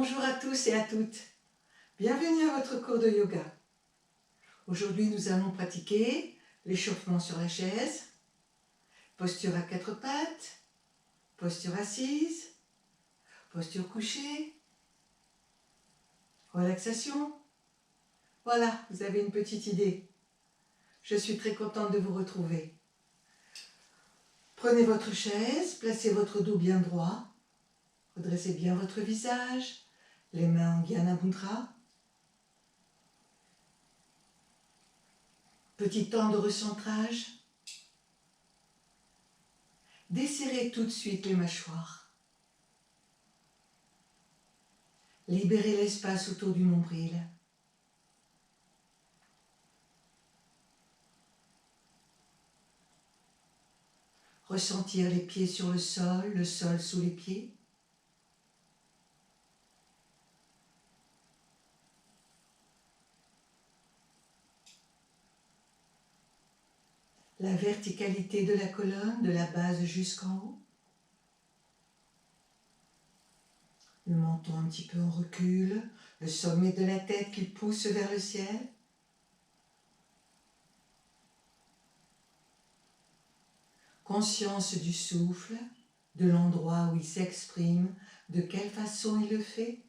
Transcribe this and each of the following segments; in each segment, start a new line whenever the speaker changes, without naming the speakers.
Bonjour à tous et à toutes. Bienvenue à votre cours de yoga. Aujourd'hui, nous allons pratiquer l'échauffement sur la chaise, posture à quatre pattes, posture assise, posture couchée, relaxation. Voilà, vous avez une petite idée. Je suis très contente de vous retrouver. Prenez votre chaise, placez votre dos bien droit, redressez bien votre visage, les mains en Jnana Mudra. Petit temps de recentrage. Desserrez tout de suite les mâchoires. Libérez l'espace autour du nombril. Ressentir les pieds sur le sol sous les pieds. La verticalité de la colonne, de la base jusqu'en haut. Le menton un petit peu en recul, le sommet de la tête qui pousse vers le ciel. Conscience du souffle, de l'endroit où il s'exprime, de quelle façon il le fait.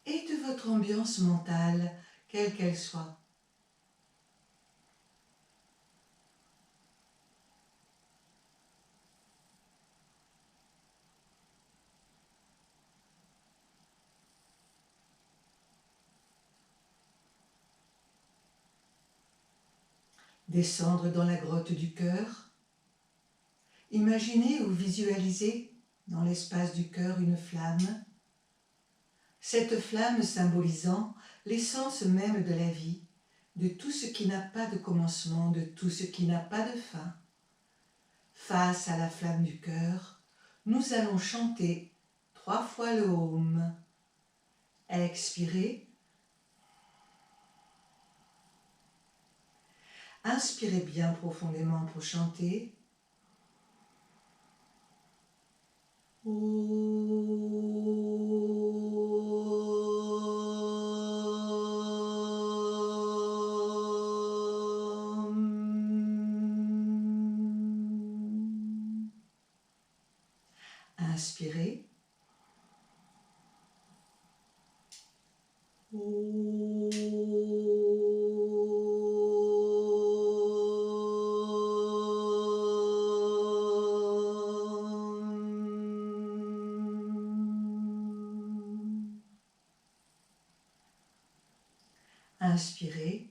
Et de votre ambiance mentale, quelle qu'elle soit. Descendre dans la grotte du cœur. Imaginez ou visualisez dans l'espace du cœur une flamme. Cette flamme symbolisant l'essence même de la vie, de tout ce qui n'a pas de commencement, de tout ce qui n'a pas de fin. Face à la flamme du cœur, nous allons chanter 3 fois le Om. Expirez. Inspirez bien profondément pour chanter. Inspirez. Inspirez.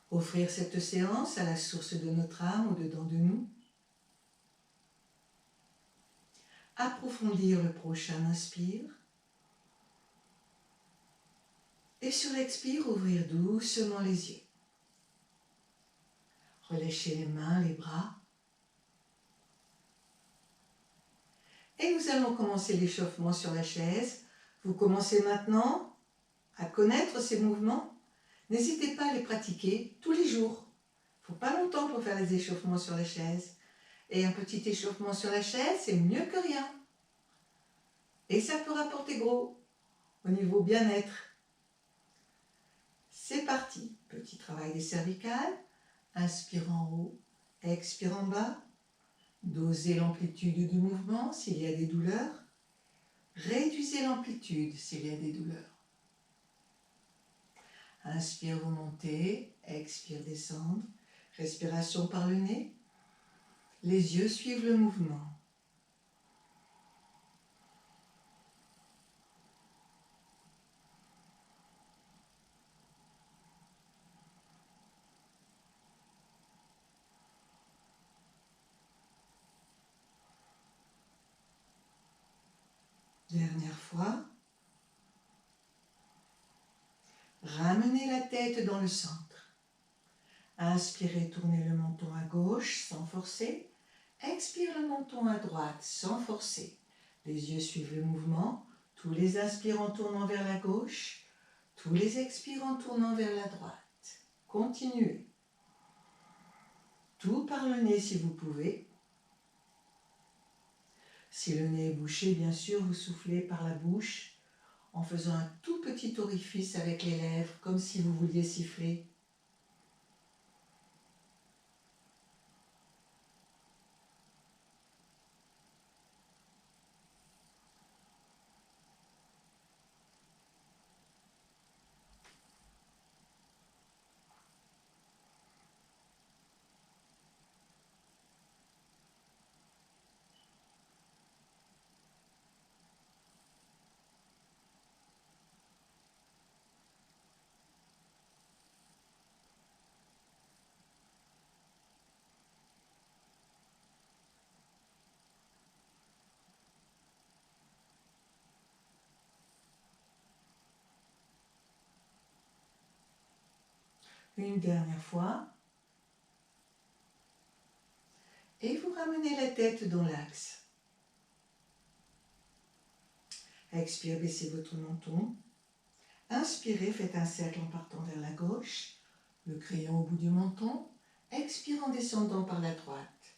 Offrir cette séance à la source de notre âme au-dedans de nous. Approfondir le prochain inspire. Et sur l'expire, ouvrir doucement les yeux. Relâchez les mains, les bras. Et nous allons commencer l'échauffement sur la chaise. Vous commencez maintenant à connaître ces mouvements. N'hésitez pas à les pratiquer tous les jours. Il ne faut pas longtemps pour faire les échauffements sur la chaise. Et un petit échauffement sur la chaise, c'est mieux que rien. Et ça peut rapporter gros au niveau bien-être. C'est parti. Petit travail des cervicales. Inspire en haut, expire en bas. Dosez l'amplitude du mouvement s'il y a des douleurs. Réduisez l'amplitude s'il y a des douleurs. Inspire, vous montez. Expire, descendre. Respiration par le nez. Les yeux suivent le mouvement. Dernière fois. Ramenez la tête dans le centre. Inspirez, tournez le menton à gauche sans forcer. Expire le menton à droite sans forcer. Les yeux suivent le mouvement. Tous les inspirants en tournant vers la gauche. Tous les expirants en tournant vers la droite. Continuez. Tout par le nez si vous pouvez. Si le nez est bouché, bien sûr, vous soufflez par la bouche en faisant un tout petit orifice avec les lèvres, comme si vous vouliez siffler. Une dernière fois. Et vous ramenez la tête dans l'axe. Expire, baissez votre menton. Inspirez, faites un cercle en partant vers la gauche. Le crayon au bout du menton. Expire en descendant par la droite.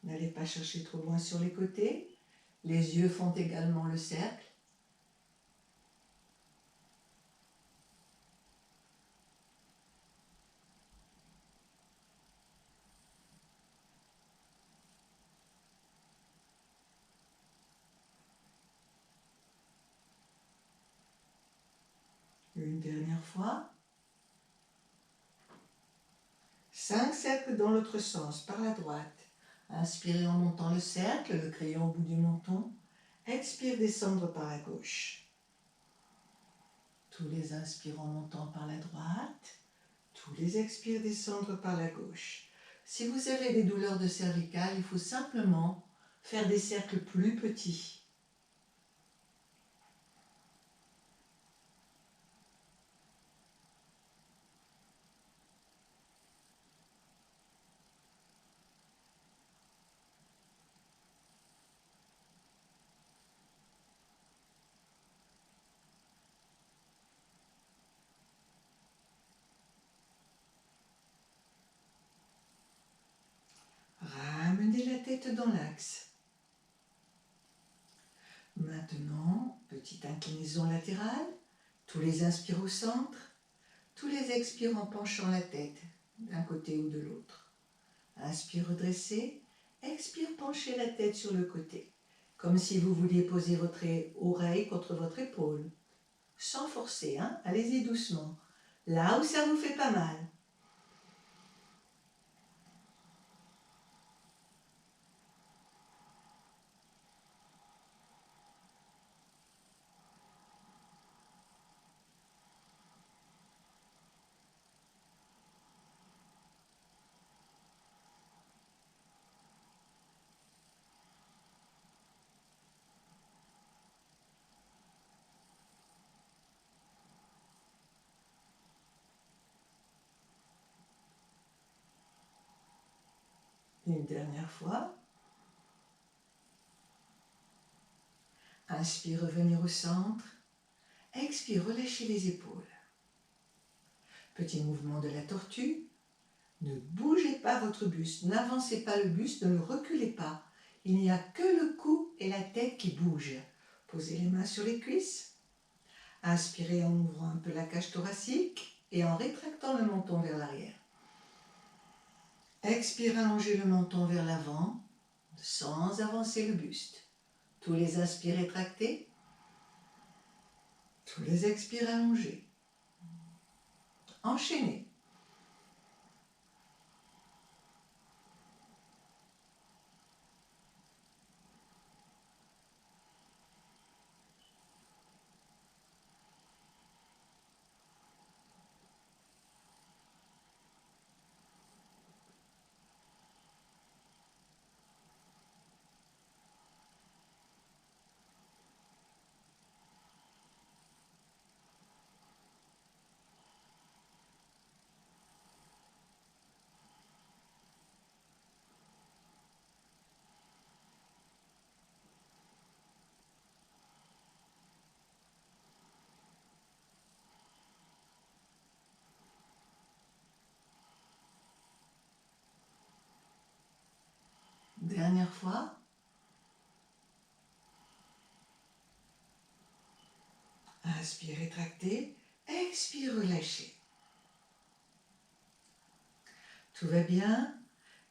N'allez pas chercher trop loin sur les côtés. Les yeux font également le cercle. Une dernière fois. 5 cercles dans l'autre sens, par la droite. Inspirez en montant le cercle, le crayon au bout du menton. Expire, descendre par la gauche. Tous les inspires en montant par la droite. Tous les expires, descendre par la gauche. Si vous avez des douleurs de cervicales, il faut simplement faire des cercles plus petits. Ramenez la tête dans l'axe. Maintenant, petite inclinaison latérale. Tous les inspires au centre. Tous les expires en penchant la tête d'un côté ou de l'autre. Inspire, redresser. Expire, penchez la tête sur le côté. Comme si vous vouliez poser votre oreille contre votre épaule. Sans forcer, hein? Allez-y doucement. Là où ça vous fait pas mal. Une dernière fois. Inspire, revenir au centre. Expire, relâchez les épaules. Petit mouvement de la tortue. Ne bougez pas votre buste, n'avancez pas le buste, ne le reculez pas. Il n'y a que le cou et la tête qui bougent. Posez les mains sur les cuisses. Inspirez en ouvrant un peu la cage thoracique et en rétractant le menton vers l'arrière. Expire, allongez le menton vers l'avant sans avancer le buste. Tous les inspires rétractés. Tous les expires allongés. Enchaînez. Dernière fois. Inspire, rétractez. Expire, relâchez. Tout va bien.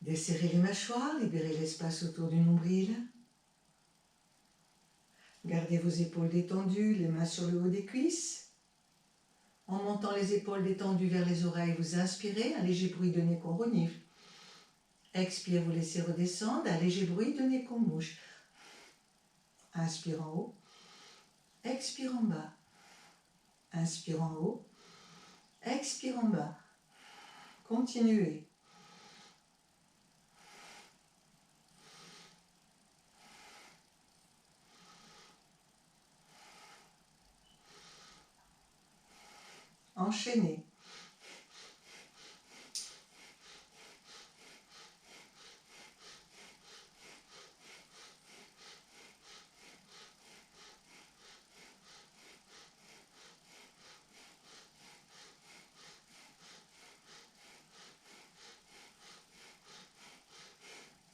Desserrez les mâchoires, libérez l'espace autour du nombril. Gardez vos épaules détendues, les mains sur le haut des cuisses. En montant les épaules détendues vers les oreilles, vous inspirez, un léger bruit de nez qu'on renifle. Expire, vous laissez redescendre, un léger bruit de nez qu'on mouche. Inspire en haut. Expire en bas. Inspire en haut. Expire en bas. Continuez. Enchaînez.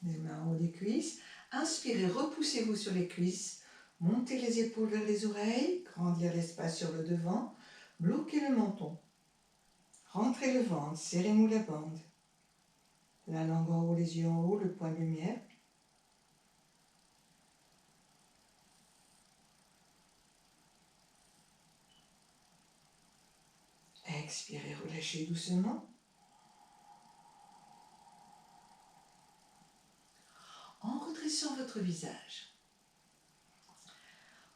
Les mains en haut des cuisses. Inspirez, repoussez-vous sur les cuisses. Montez les épaules vers les oreilles. Grandir l'espace sur le devant. Bloquez le menton. Rentrez le ventre. Serrez-nous la bande. La langue en haut, les yeux en haut, le point de lumière. Expirez, relâchez doucement. En redressant votre visage.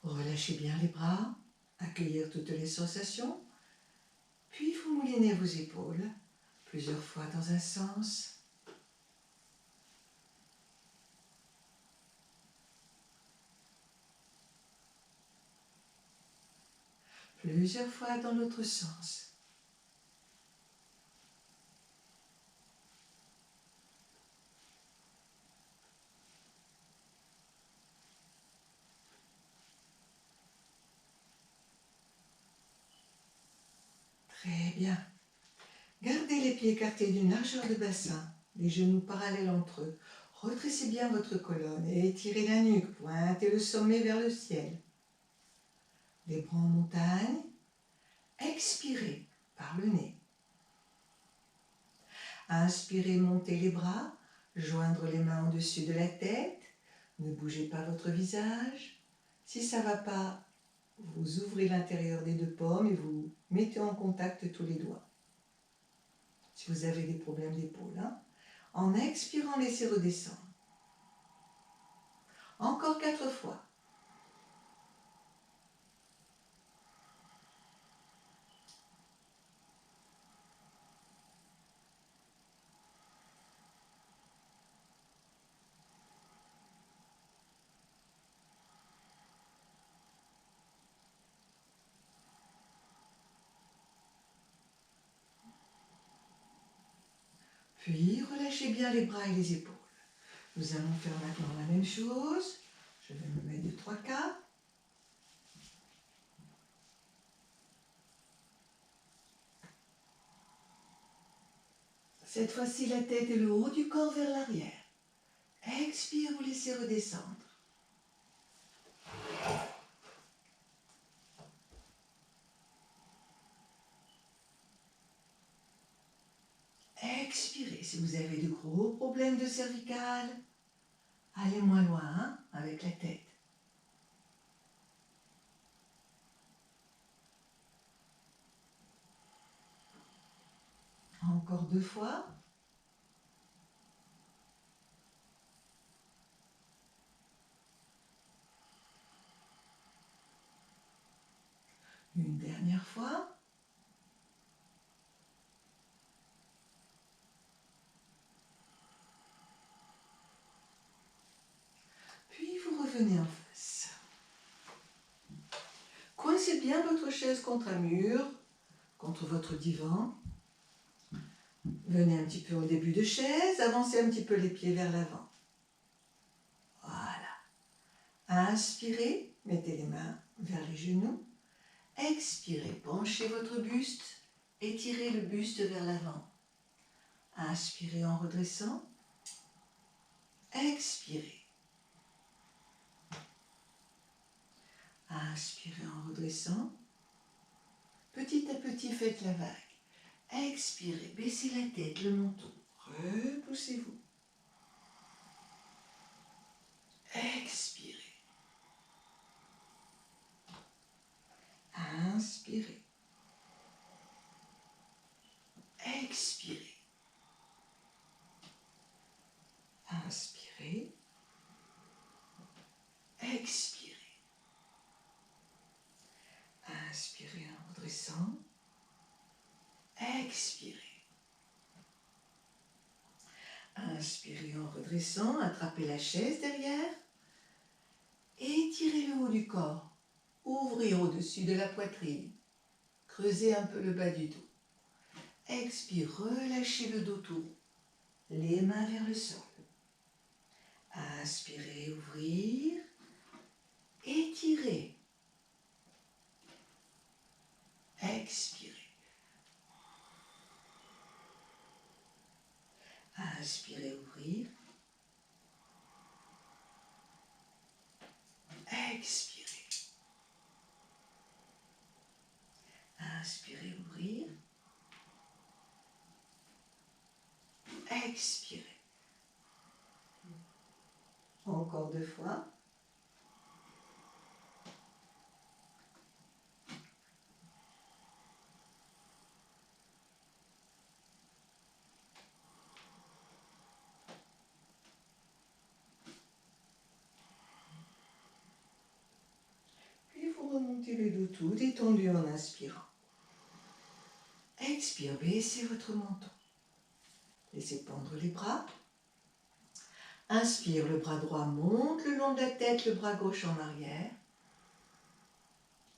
Relâchez bien les bras, accueillir toutes les sensations, puis vous moulinez vos épaules plusieurs fois dans un sens. Plusieurs fois dans l'autre sens. Très bien. Gardez les pieds écartés d'une largeur de bassin, les genoux parallèles entre eux. Redressez bien votre colonne et étirez la nuque, pointez le sommet vers le ciel. Les bras en montagne. Expirez par le nez. Inspirez, montez les bras, joindre les mains au-dessus de la tête. Ne bougez pas votre visage. Si ça ne va pas, vous ouvrez l'intérieur des deux paumes et vous mettez en contact tous les doigts. Si vous avez des problèmes d'épaule. En expirant, laissez redescendre. Encore 4 fois. Puis, relâchez bien les bras et les épaules. Nous allons faire maintenant la même chose. Je vais me mettre de 3 quarts. Cette fois-ci, la tête et le haut du corps vers l'arrière. Expire, vous laissez redescendre. Expirez. Si vous avez de gros problèmes de cervicale, allez moins loin avec la tête. Encore 2 fois. Une dernière fois. Puis vous revenez en face. Coincez bien votre chaise contre un mur, contre votre divan. Venez un petit peu au début de chaise, avancez un petit peu les pieds vers l'avant. Voilà. Inspirez, mettez les mains vers les genoux. Expirez, penchez votre buste, étirez le buste vers l'avant. Inspirez en redressant. Expirez. Inspirez en redressant. Petit à petit, faites la vague. Expirez, baissez la tête, le menton. Repoussez-vous. Expirez. Inspirez. Expirez. Inspirez. Expirez. Inspirez en redressant. Expirez. Inspirez en redressant, attrapez la chaise derrière. Étirez le haut du corps. Ouvrez au-dessus de la poitrine. Creusez un peu le bas du dos. Expire, relâchez le dos tout rond. Les mains vers le sol. Inspirez, ouvrir. Étirez. Expirez. Inspirez, ouvrir. Expirez. Inspirez, ouvrir. Expirez. Encore 2 fois. Puis vous remontez le dos tout détendu en inspirant. Expire, baissez votre menton. Laissez pendre les bras. Inspire, le bras droit monte le long de la tête, le bras gauche en arrière.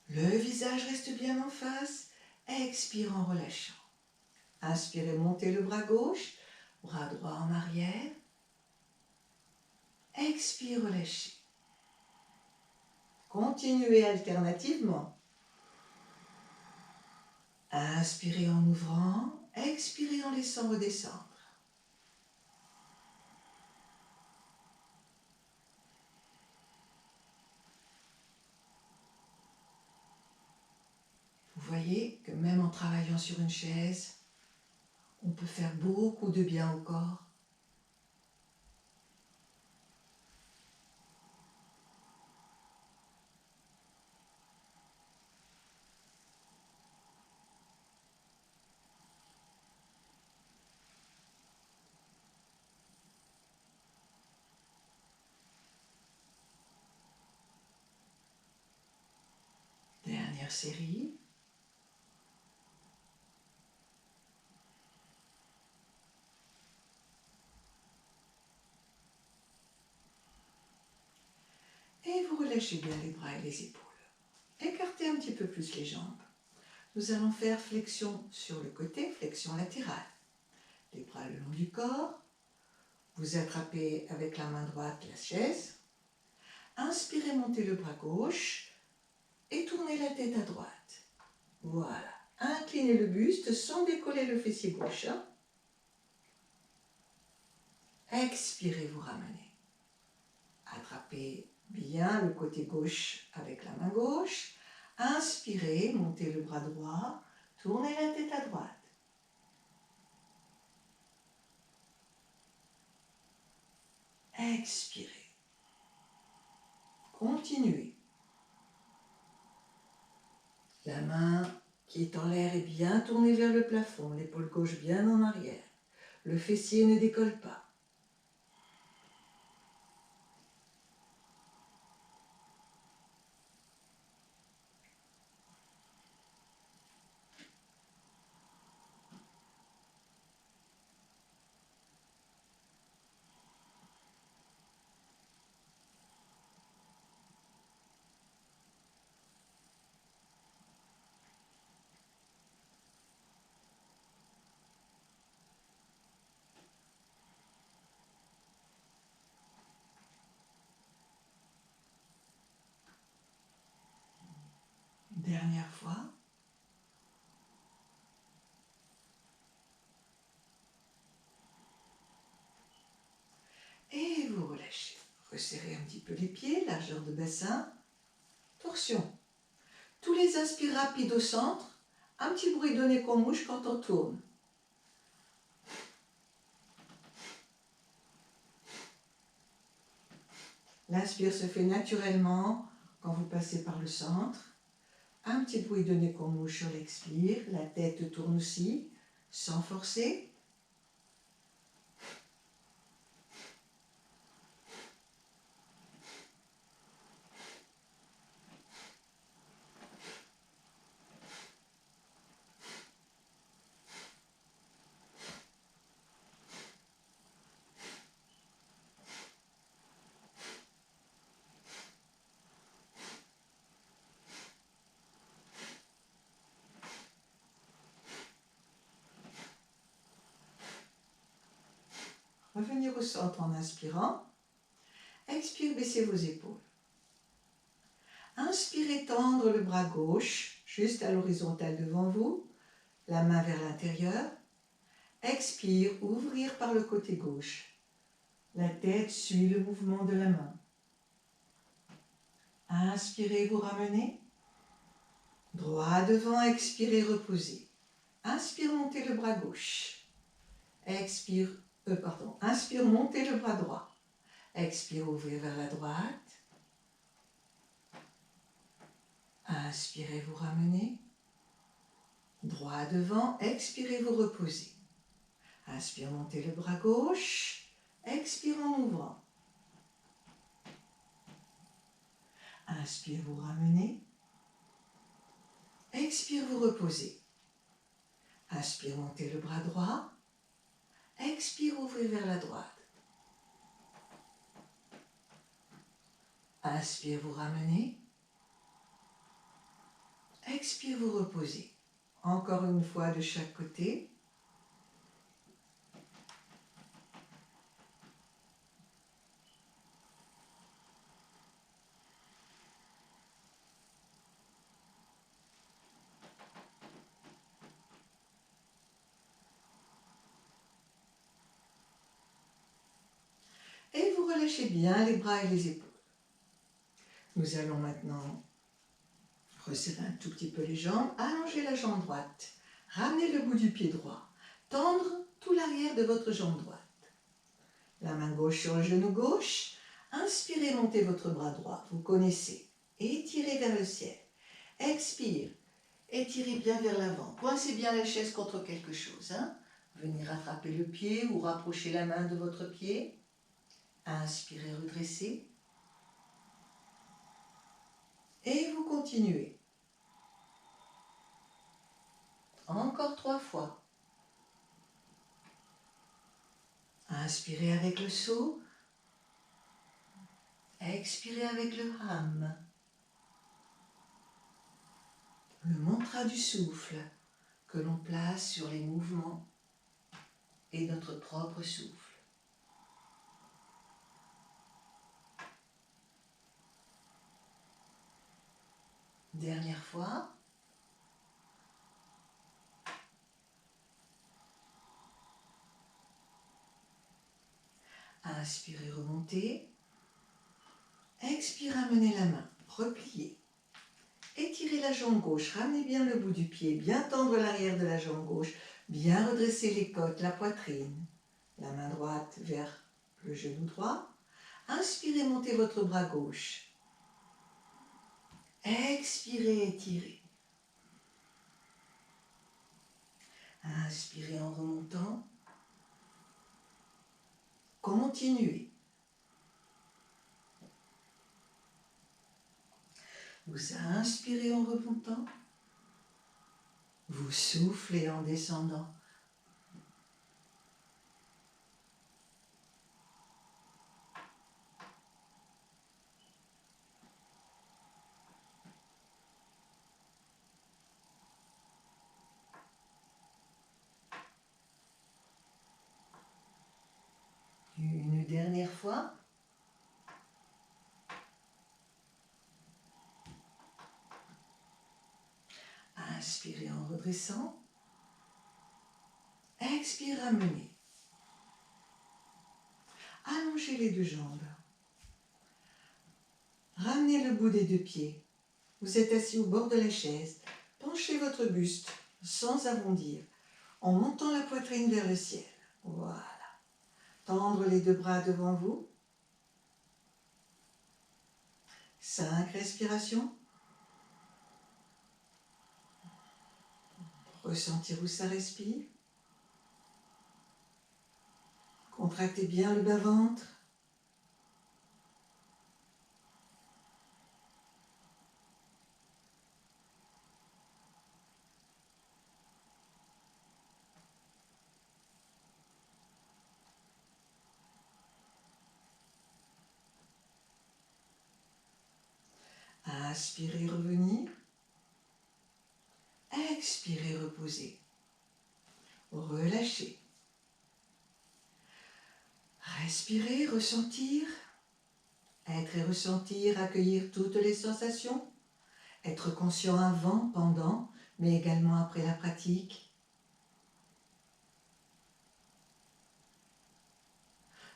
Le visage reste bien en face. Expire en relâchant. Inspirez, montez le bras gauche, bras droit en arrière. Expire, relâchez. Continuez alternativement. Inspirez en ouvrant, expirez en laissant redescendre. Vous voyez que même en travaillant sur une chaise, on peut faire beaucoup de bien au corps. Dernière série. Et vous relâchez bien les bras et les épaules. Écartez un petit peu plus les jambes. Nous allons faire flexion sur le côté, flexion latérale. Les bras le long du corps. Vous attrapez avec la main droite la chaise. Inspirez, montez le bras gauche et tournez la tête à droite. Voilà. Inclinez le buste sans décoller le fessier gauche. Expirez, vous ramenez. Attrapez bien le côté gauche avec la main gauche. Inspirez, montez le bras droit, tournez la tête à droite. Expirez. Continuez. La main qui est en l'air est bien tournée vers le plafond, l'épaule gauche bien en arrière. Le fessier ne décolle pas. Dernière fois. Et vous Resserrez un petit peu les pieds, largeur de bassin. Torsion. Tous les inspires rapides au centre. Un petit bruit de nez qu'on mouche quand on tourne. L'inspire se fait naturellement quand vous passez par le centre. Un petit bruit de nez qu'on mouche sur l'expire. La tête tourne aussi, sans forcer. Revenir au centre en inspirant. Expire, baissez vos épaules. Inspirez, tendre le bras gauche, juste à l'horizontale devant vous, la main vers l'intérieur. Expire, ouvrir par le côté gauche. La tête suit le mouvement de la main. Inspirez, vous ramenez. Droit devant, expirez, reposez. Inspire, montez le bras gauche. Expire, Inspire, montez le bras droit. Expire, ouvrez vers la droite. Inspirez, vous ramenez. Droit devant, expirez, vous reposez. Inspire, montez le bras gauche. Expire en ouvrant. Inspire, vous ramenez. Expire, vous reposez. Inspire, montez le bras droit. Expire, ouvrez vers la droite. Inspire, vous ramenez. Expire, vous reposez. Encore une fois de chaque côté. Et vous relâchez bien les bras et les épaules. Nous allons maintenant resserrer un tout petit peu les jambes, allonger la jambe droite, ramener le bout du pied droit, tendre tout l'arrière de votre jambe droite. La main gauche sur le genou gauche, inspirez, montez votre bras droit, vous connaissez, étirez vers le ciel. Expire, étirez bien vers l'avant, coincez bien la chaise contre quelque chose. Venez rattraper le pied ou rapprocher la main de votre pied. Inspirez, redressez. Et vous continuez. Encore 3 fois. Inspirez avec le saut. Expirez avec le ham. Le mantra du souffle que l'on place sur les mouvements et notre propre souffle. Dernière fois. Inspirez, remontez. Expirez, amenez la main, repliez. Étirez la jambe gauche, ramenez bien le bout du pied, bien tendre l'arrière de la jambe gauche, bien redresser les côtes, la poitrine. La main droite vers le genou droit. Inspirez, montez votre bras gauche. Expirez, étirez. Inspirez en remontant. Continuez. Vous inspirez en remontant. Vous soufflez en descendant. Une dernière fois. Inspirez en redressant. Expirez, ramenez. Allongez les deux jambes. bout des deux pieds. Vous êtes assis au bord de la chaise. Penchez votre buste sans arrondir, en montant la poitrine vers le ciel. Voilà. Tendre les deux bras devant vous. 5 respirations. Ressentir où ça respire. Contractez bien le bas-ventre. Inspirez, revenir. Expirez, reposer. Relâchez. Respirez, ressentir. Être et ressentir, accueillir toutes les sensations. Être conscient avant, pendant, mais également après la pratique.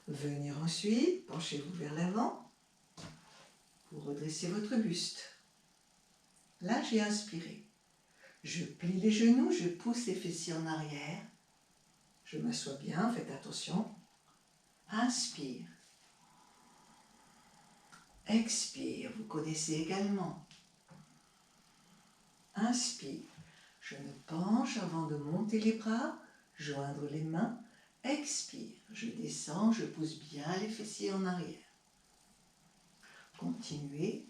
Venir ensuite, penchez-vous vers l'avant. Vous redressez votre buste. Là, j'ai inspiré. Je plie les genoux, je pousse les fessiers en arrière. Je m'assois bien, faites attention. Inspire. Expire, vous connaissez également. Inspire. Je me penche avant de monter les bras, joindre les mains. Expire. Je descends, je pousse bien les fessiers en arrière. Continuez.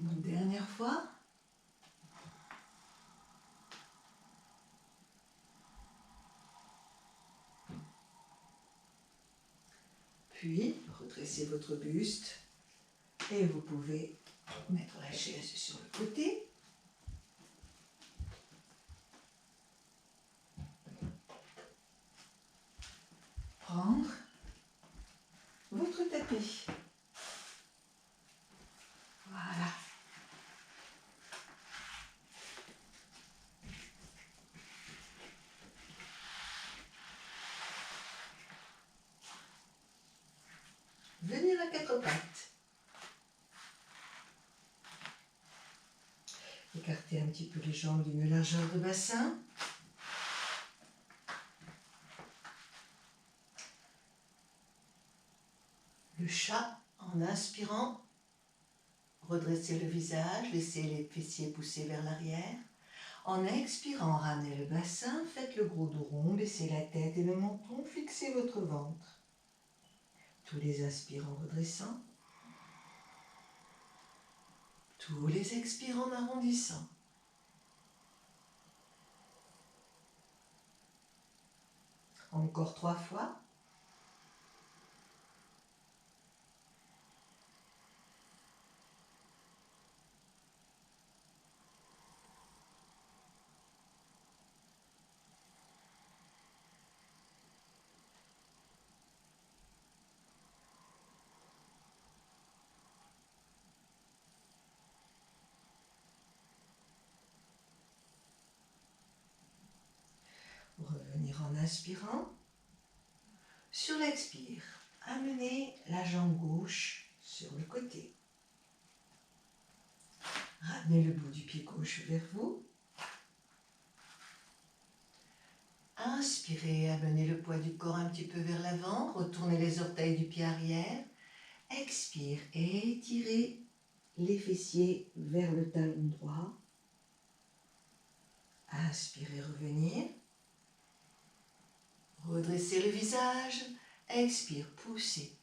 Une dernière fois. Puis, redressez votre buste et vous pouvez mettre la chaise sur le côté. Prendre votre tapis. Voilà. Venir à quatre pattes. Écartez un petit peu les jambes d'une largeur de bassin. Le chat, en inspirant, redressez le visage, laissez les fessiers pousser vers l'arrière. En expirant, ramenez le bassin, faites le gros dos rond, baissez la tête et le menton, fixez votre ventre. Tous les inspirants redressant. Tous les expirants en arrondissant. Encore 3 fois. Revenir en inspirant. Sur l'expire, amenez la jambe gauche sur le côté. Ramenez le bout du pied gauche vers vous. Inspirez, amenez le poids du corps un petit peu vers l'avant. Retournez les orteils du pied arrière. Expire, étirez les fessiers vers le talon droit. Inspirez, revenir. Redressez le visage. Expire, poussez.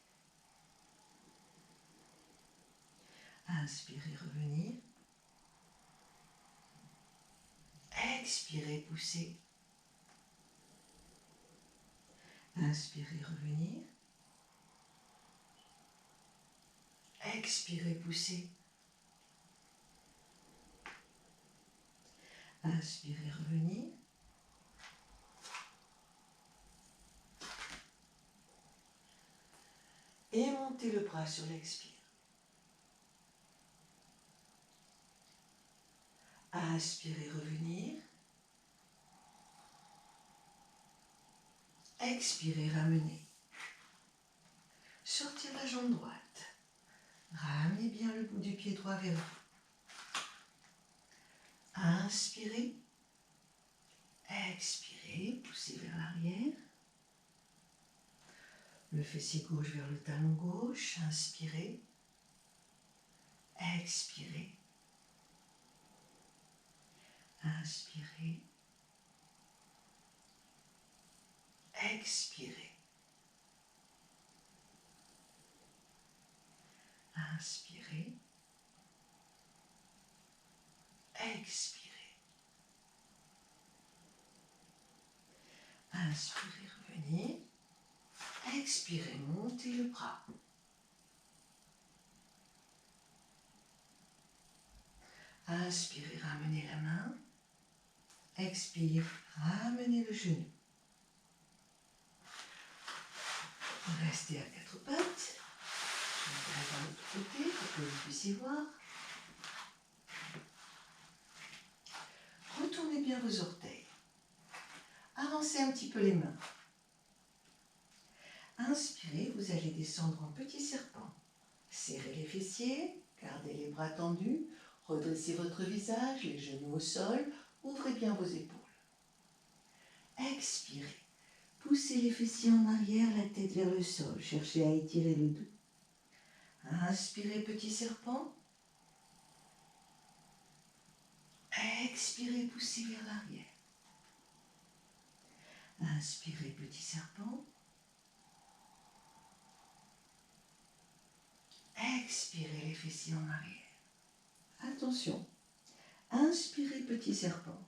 Inspirez, revenir. Expirez, poussez. Inspirez, revenir. Expirez, poussez. Inspirez, revenir. Et montez le bras sur l'expire. Inspirez, revenir. Expirez, ramener. Sortir la jambe droite. Ramenez bien le bout du pied droit vers vous. Inspirez. Expirez, poussez vers l'arrière. Le fessier gauche vers le talon gauche. Inspirez. Expirez. Inspirez. Expirez. Inspirez. Expirez. Inspirez, revenez. Expirez, montez le bras. Inspirez, ramenez la main. Expire, ramenez le genou. Restez à quatre pattes. Je vais de l'autre côté pour que vous puissiez voir. Retournez bien vos orteils. Avancez un petit peu les mains. Inspirez, vous allez descendre en petit serpent. Serrez les fessiers, gardez les bras tendus, redressez votre visage, les genoux au sol, ouvrez bien vos épaules. Expirez, poussez les fessiers en arrière, la tête vers le sol, cherchez à étirer le dos. Inspirez, petit serpent. Expirez, poussez vers l'arrière. Inspirez, petit serpent. Expirez les fessiers en arrière. Attention. Inspirez, petit serpent.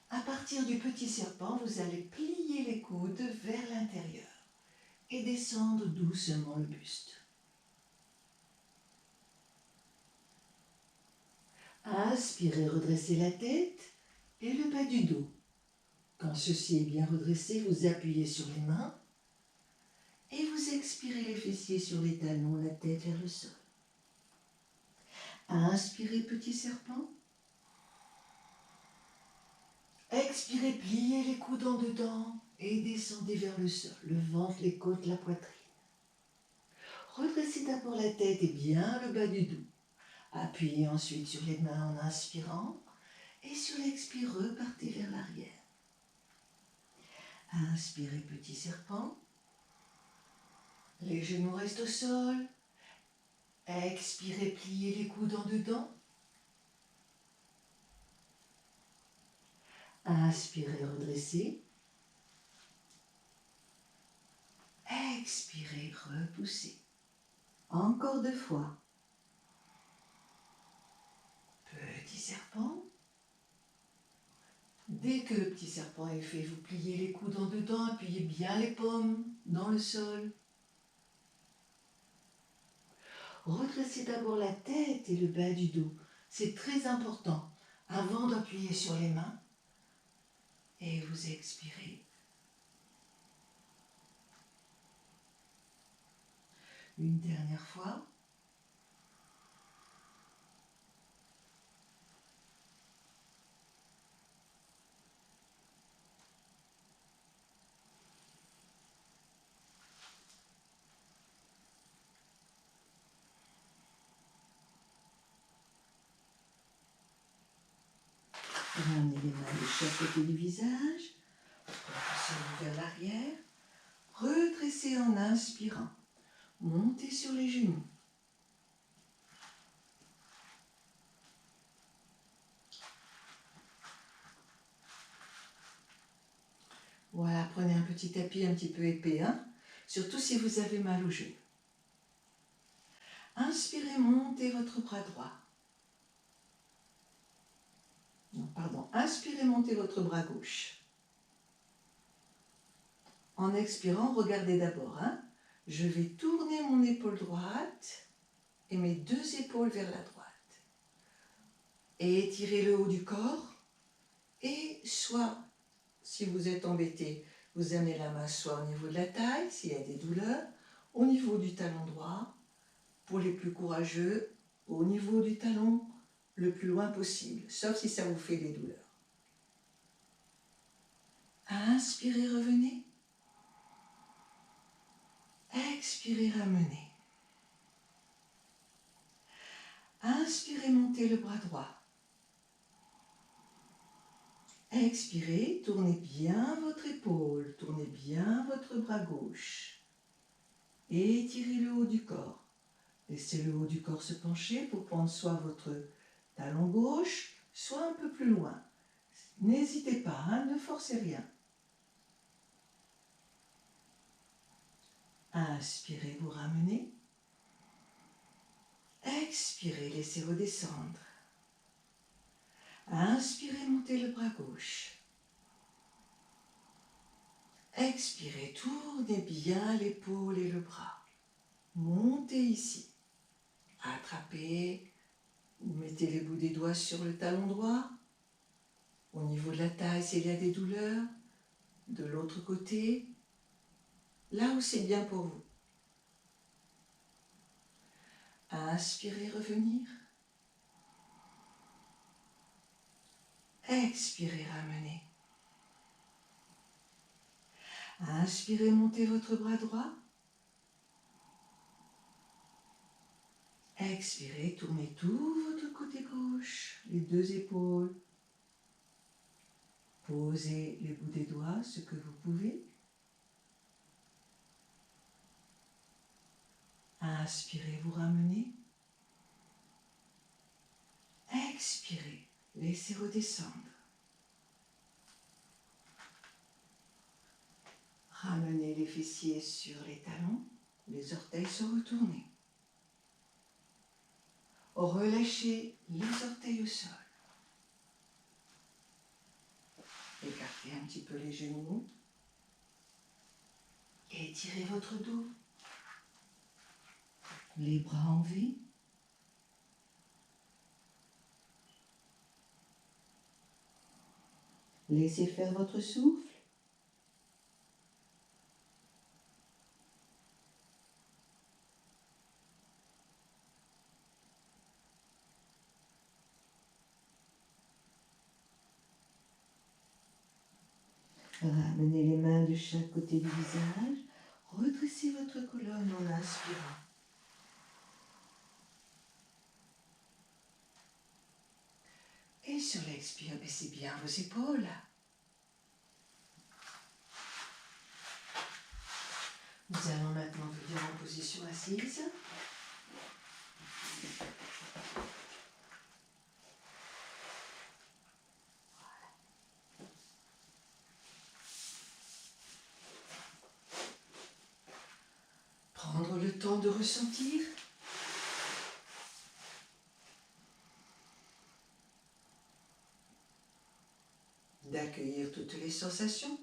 À partir du petit serpent, vous allez plier les coudes vers l'intérieur et descendre doucement le buste. Inspirez, redressez la tête et le bas du dos. Quand ceci est bien redressé, vous appuyez sur les mains et vous expirez les fessiers sur les talons, la tête vers le sol. Inspirez, petit serpent. Expirez, pliez les coudes en dedans et descendez vers le sol, le ventre, les côtes, la poitrine. Redressez d'abord la tête et bien le bas du dos. Appuyez ensuite sur les mains en inspirant et sur l'expire, repartez vers l'arrière. Inspirez, petit serpent. Les genoux restent au sol. Expirez, pliez les coudes en dedans. Inspirez, redressez. Expirez, repoussez. Encore 2 fois. Petit serpent. Dès que le petit serpent est fait, vous pliez les coudes en dedans, appuyez bien les paumes dans le sol. Redressez d'abord la tête et le bas du dos. C'est très important avant d'appuyer sur les mains. Et vous expirez. Une dernière fois. Ramenez les mains de chaque côté du visage. Repoussez vers l'arrière. Redressez en inspirant. Montez sur les genoux. Voilà, prenez un petit tapis un petit peu épais, hein, surtout si vous avez mal aux genoux. Inspirez, montez votre bras droit. Non, pardon, inspirez, montez votre bras gauche. En expirant, regardez d'abord, hein. Je vais tourner mon épaule droite et mes 2 épaules vers la droite. Et étirez le haut du corps. Et soit, si vous êtes embêté, vous amenez la main soit au niveau de la taille, s'il y a des douleurs, au niveau du talon droit, pour les plus courageux, au niveau du talon le plus loin possible, sauf si ça vous fait des douleurs. Inspirez, revenez. Expirez, ramenez. Inspirez, montez le bras droit. Expirez, tournez bien votre épaule, tournez bien votre bras gauche. Étirez le haut du corps. Laissez le haut du corps se pencher pour prendre soit votre talon gauche, soit un peu plus loin. N'hésitez pas, hein, ne forcez rien. Inspirez, vous ramenez. Expirez, laissez redescendre. Inspirez, montez le bras gauche. Expirez, tournez bien l'épaule et le bras. Montez ici. Attrapez, mettez les bouts des doigts sur le talon droit. Au niveau de la taille, s'il y a des douleurs. De l'autre côté, là où c'est bien pour vous. Inspirez, revenir. Expirez, ramener. Inspirez, montez votre bras droit. Expirez, tournez tout votre côté gauche, les deux épaules. Posez les bouts des doigts, ce que vous pouvez. Inspirez, vous ramenez. Expirez, laissez redescendre. Ramenez les fessiers sur les talons, les orteils sont retournés. Relâchez les orteils au sol. Écartez un petit peu les genoux. Étirez votre dos. Les bras en V. Laissez faire votre souffle. Ramenez les mains de chaque côté du visage. Redressez votre colonne en inspirant. Et sur l'expire, baissez bien vos épaules. Nous allons maintenant venir en position assise. Prendre le temps de ressentir. D'accueillir toutes les sensations.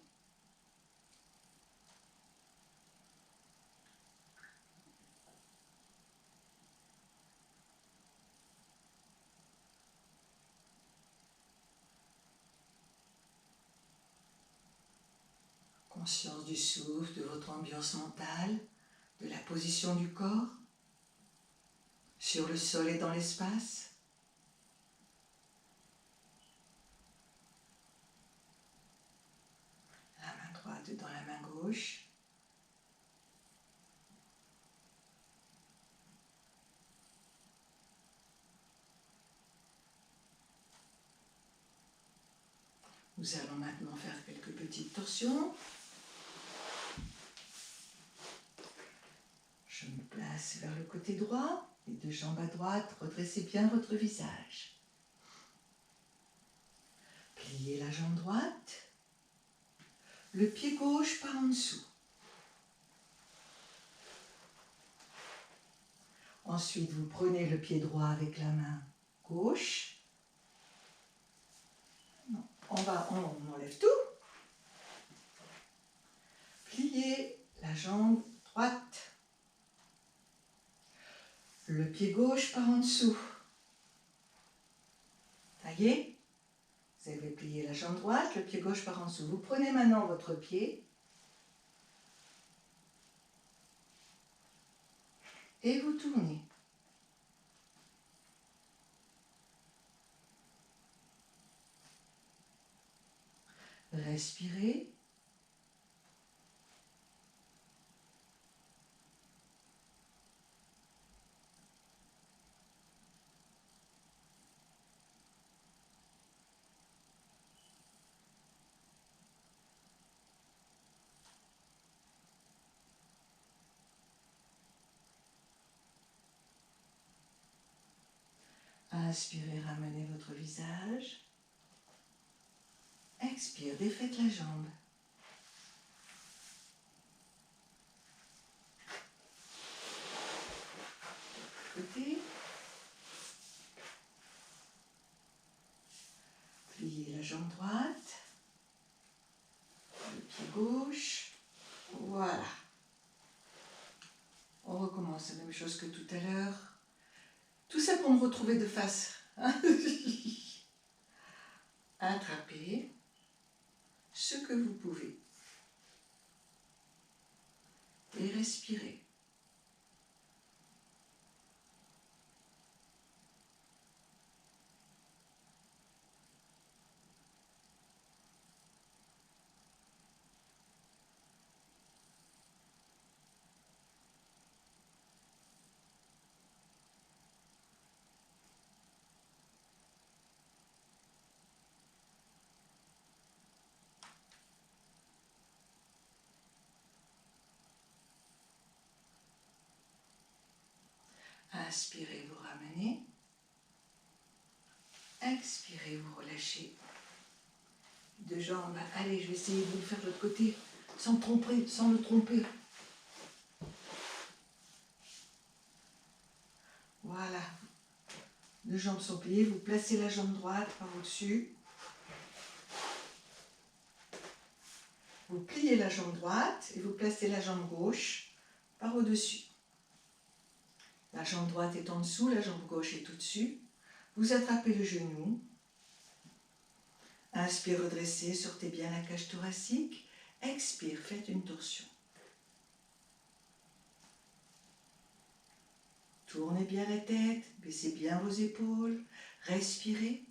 Conscience du souffle, de votre ambiance mentale, de la position du corps, sur le sol et dans l'espace. La main droite dans la main gauche. Nous allons maintenant faire quelques petites torsions. Je me place vers le côté droit, les deux jambes à droite, redressez bien votre visage. Pliez la jambe droite, le pied gauche par en dessous. Ensuite, vous prenez le pied droit avec la main gauche. On enlève tout. Pliez la jambe droite. Le pied gauche par en dessous. Taillez. Vous avez plié la jambe droite, le pied gauche par en dessous. Vous prenez maintenant votre pied. Et vous tournez. Respirez. Inspirez, ramenez votre visage. Expire, défaites la jambe. Côté. Pliez la jambe droite. Le pied gauche. Voilà. On recommence la même chose que tout à l'heure. Tout ça pour me retrouver de face. Attrapez ce que vous pouvez. Et respirez. Inspirez, vous ramenez. Expirez, vous relâchez. Deux jambes. Allez, je vais essayer de vous le faire de l'autre côté, sans me tromper, sans me tromper. Voilà. Deux jambes sont pliées. Vous placez la jambe droite par au-dessus. Vous pliez la jambe droite et vous placez la jambe gauche par au-dessus. La jambe droite est en dessous, la jambe gauche est au-dessus. Vous attrapez le genou. Inspire, redressez, sortez bien la cage thoracique. Expire, faites une torsion. Tournez bien la tête, baissez bien vos épaules. Respirez.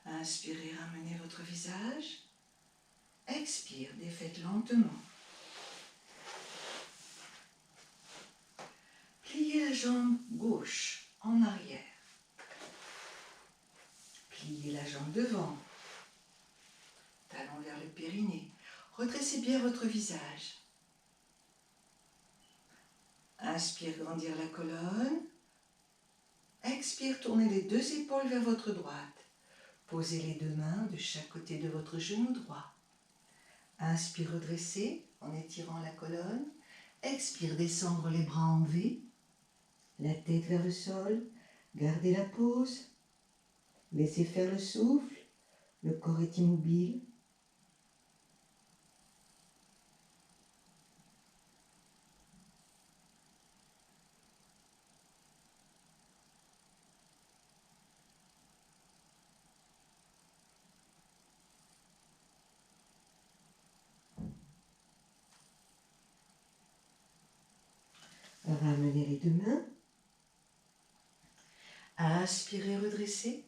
Inspirez, ramenez votre visage. Expire, défaites lentement. Pliez la jambe gauche en arrière. Pliez la jambe devant. Talon vers le périnée. Redressez bien votre visage. Inspire, grandir la colonne. Expire, tournez les deux épaules vers votre droite. Posez les deux mains de chaque côté de votre genou droit. Inspire, redresser en étirant la colonne. Expire, descendre les bras en V. La tête vers le sol. Gardez la pose. Laissez faire le souffle. Le corps est immobile. Ramenez les deux mains. Inspirez, redressez.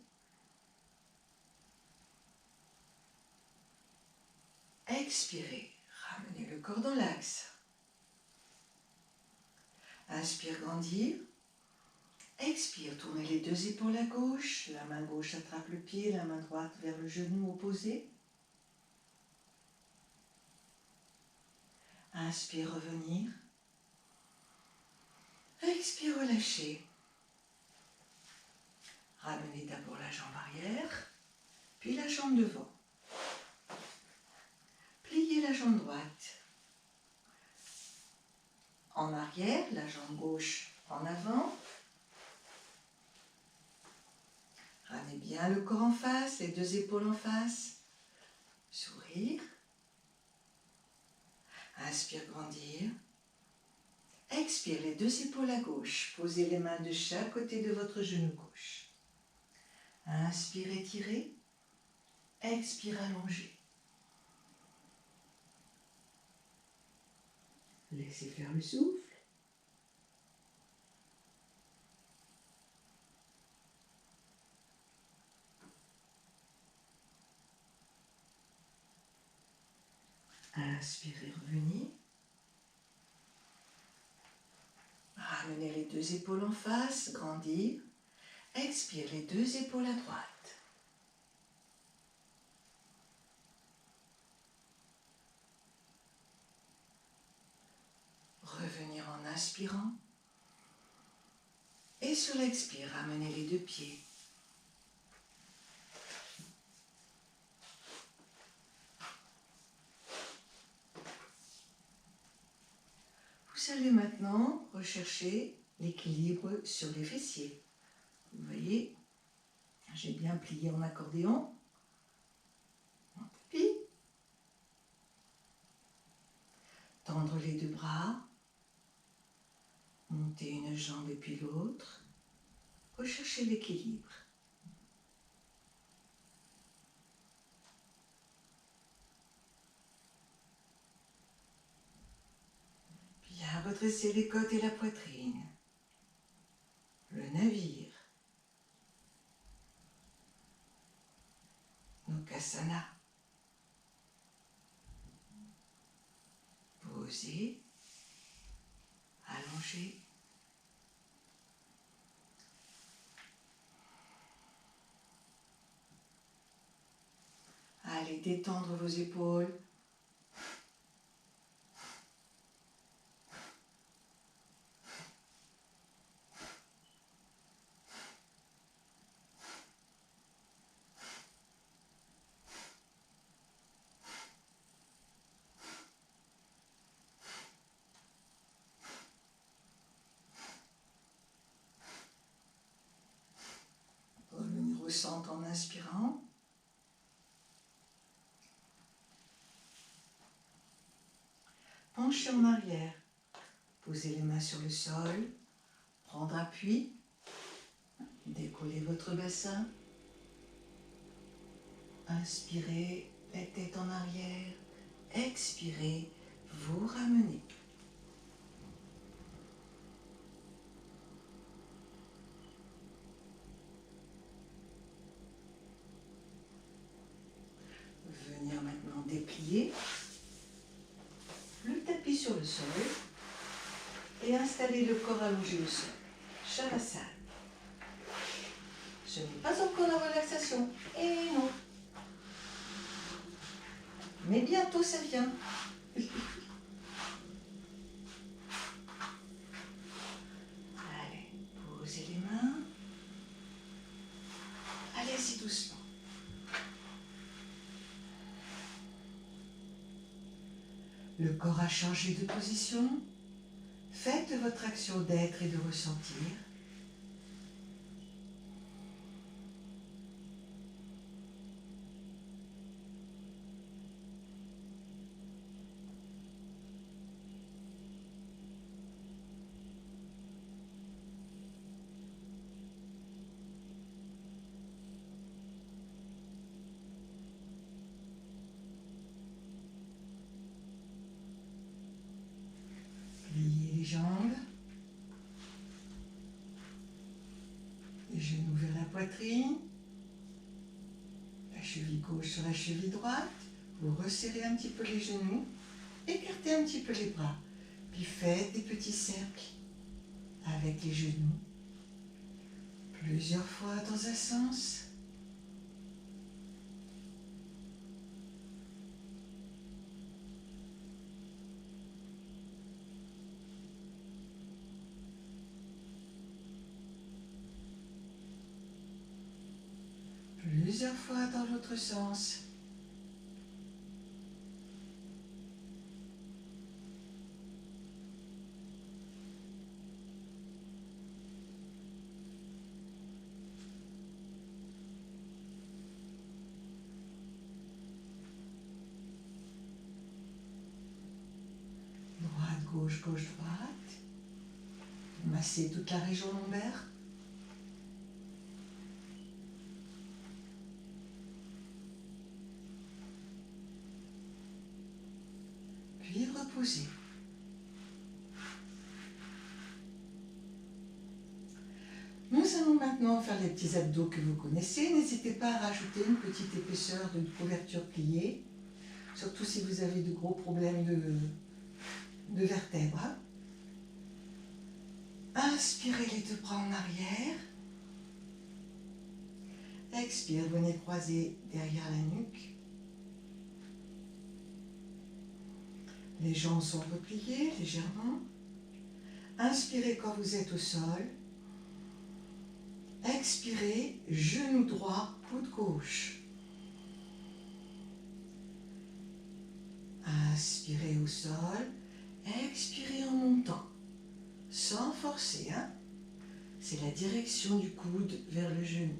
Expirez, ramenez le corps dans l'axe. Inspire, grandir. Expire, tournez les deux épaules à gauche. La main gauche attrape le pied, la main droite vers le genou opposé. Inspire, revenir. Expire, relâcher. Ramenez d'abord la jambe arrière, puis la jambe devant. Pliez la jambe droite. En arrière, la jambe gauche en avant. bien le corps en face, les deux épaules en face. Sourire. Inspire, grandir. Expire, les deux épaules à gauche. Posez les mains de chaque côté de votre genou gauche. Inspire, étirer. Expire, allonger. Laissez faire le souffle. Inspirez, revenez. Ramenez les deux épaules en face, grandir. Expire, les deux épaules à droite. Revenir en inspirant. Et sur l'expire, ramenez les deux pieds. Vous allez maintenant rechercher l'équilibre sur les fessiers. Vous voyez, j'ai bien plié en accordéon. Mon tapis. Tendre les deux bras. Monter une jambe et puis l'autre. Recherchez l'équilibre. Bien redresser les côtes et la poitrine. Le navire. Nokasana. Poser. Allonger. Allez détendre vos épaules. Revenir au centre en inspirant. Penchez en arrière. Posez les mains sur le sol. Prendre appui. Décollez votre bassin. Inspirez, la tête en arrière. Expirez, vous ramenez. Venir maintenant déplier le tapis sur le sol et installer le corps allongé au sol. Shavasana. Ce n'est pas encore la relaxation. Et non. Mais bientôt ça vient. Allez, posez les mains. Allez-y doucement. Le corps a changé de position. Faites votre action d'être et de ressentir. Pliez les jambes. Les genoux vers la poitrine. La cheville gauche sur la cheville droite. Vous resserrez un petit peu les genoux. Écartez un petit peu les bras. Puis faites des petits cercles avec les genoux. Plusieurs fois dans un sens. Plusieurs fois dans l'autre sens. gauche, gauche, droite. Massez toute la région lombaire. Puis reposez. Nous allons maintenant faire les petits abdos que vous connaissez. N'hésitez pas à rajouter une petite épaisseur de couverture pliée, surtout si vous avez de gros problèmes de vertèbres. Inspirez les deux bras en arrière. Expire, venez croiser derrière la nuque. Les jambes sont repliées légèrement. Inspirez quand vous êtes au sol. Expirez, genou droit, coude gauche. Inspirez au sol. Expirez en montant. Sans forcer, hein? C'est la direction du coude vers le genou.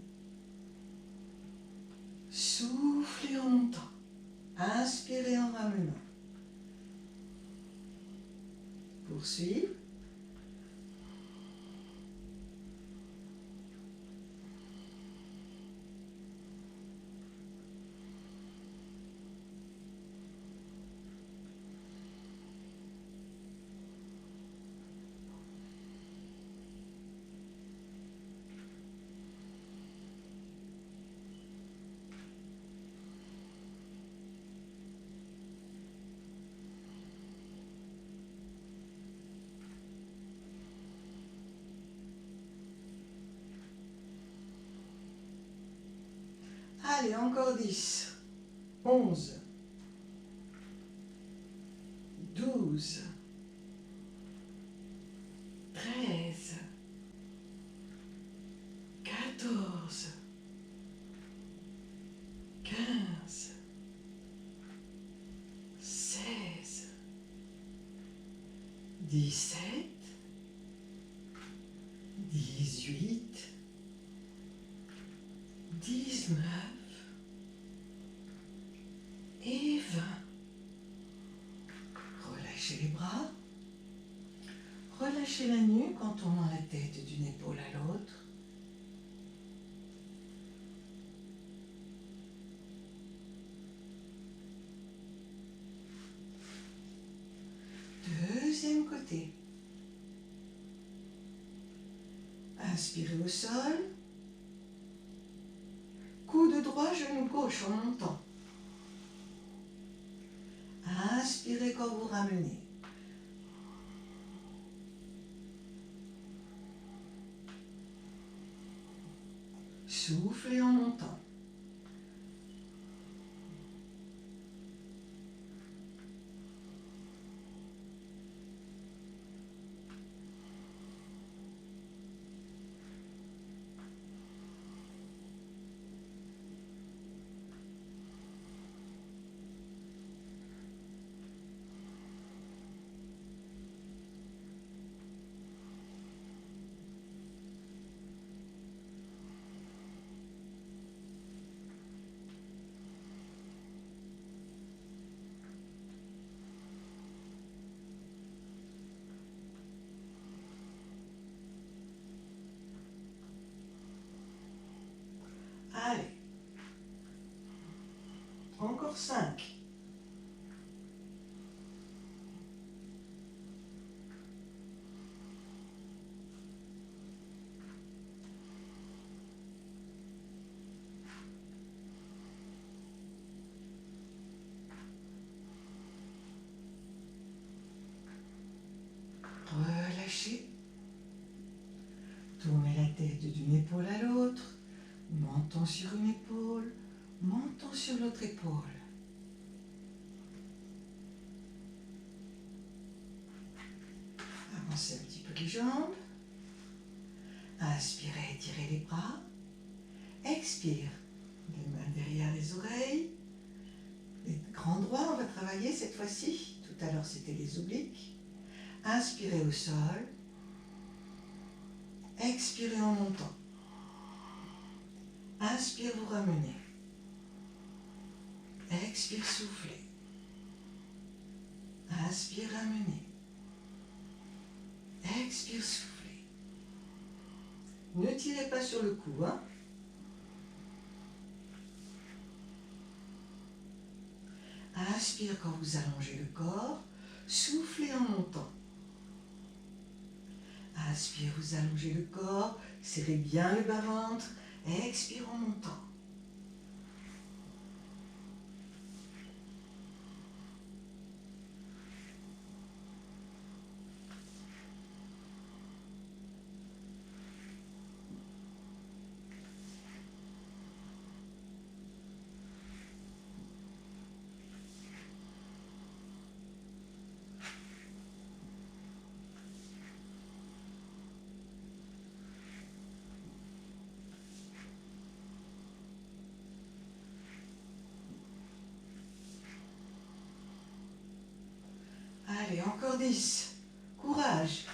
Soufflez en montant. Inspirez en ramenant. Poursuivre. Allez, encore 10, 11, 12, 13, 14, 15, 16, 17, 18, 19 et 20. Relâchez les bras. Relâchez la nuque en tournant la tête d'une épaule à l'autre. Deuxième côté. Inspirez au sol. Coude droit, genou gauche en montant. Inspirez quand vous ramenez. Soufflez en montant. Allez. Encore 5. Relâchez. Tournez la tête d'une épaule à l'autre. Montons sur une épaule. Montons sur l'autre épaule. Avancez un petit peu les jambes. Inspirez, étirez les bras. Expire. Les mains derrière les oreilles. Les grands droits, on va travailler cette fois-ci. Tout à l'heure, c'était les obliques. Inspirez au sol. Expirez en montant. Inspire, vous ramenez. Expire, soufflez. Inspire, ramenez. Expire, soufflez. Ne tirez pas sur le cou, hein. Inspire quand vous allongez le corps, soufflez en montant. Inspire, vous allongez le corps, serrez bien le bas-ventre, expire en montant. Allez, encore 10. Courage.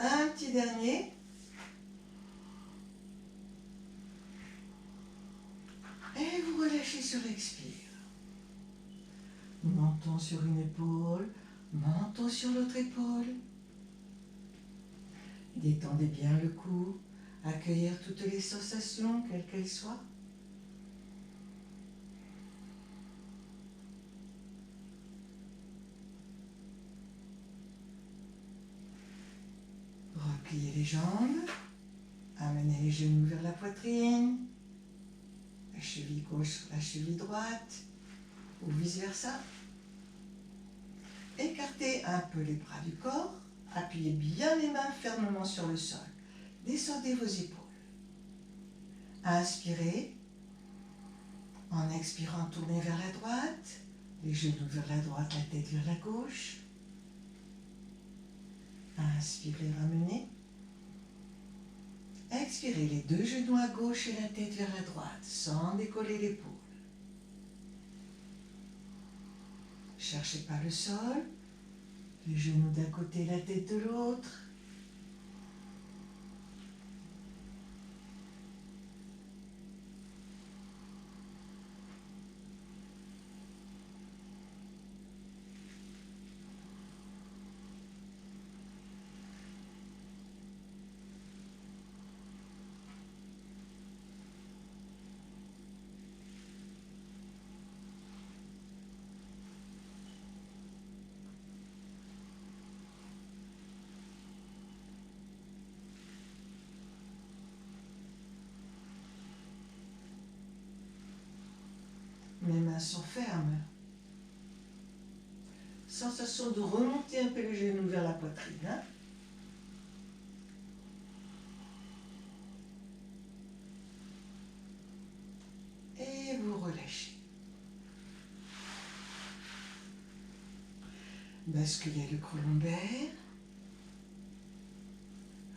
Un petit dernier. Et vous relâchez sur l'expire. Menton sur une épaule, menton sur l'autre épaule. Détendez bien le cou, accueillir toutes les sensations, quelles qu'elles soient. Repliez les jambes, amenez les genoux vers la poitrine, la cheville gauche sur la cheville droite, ou vice-versa. Écartez un peu les bras du corps, appuyez bien les mains fermement sur le sol. Descendez vos épaules. Inspirez. En expirant, tournez vers la droite, les genoux vers la droite, la tête vers la gauche. Inspirez, ramenez. Expirez les deux genoux à gauche et la tête vers la droite, sans décoller l'épaule. Cherchez pas le sol, les genoux d'un côté, la tête de l'autre. Mes mains sont fermes. Sensation de remonter un peu le genou vers la poitrine. Hein? Et vous relâchez. Basculez le creux lombaire.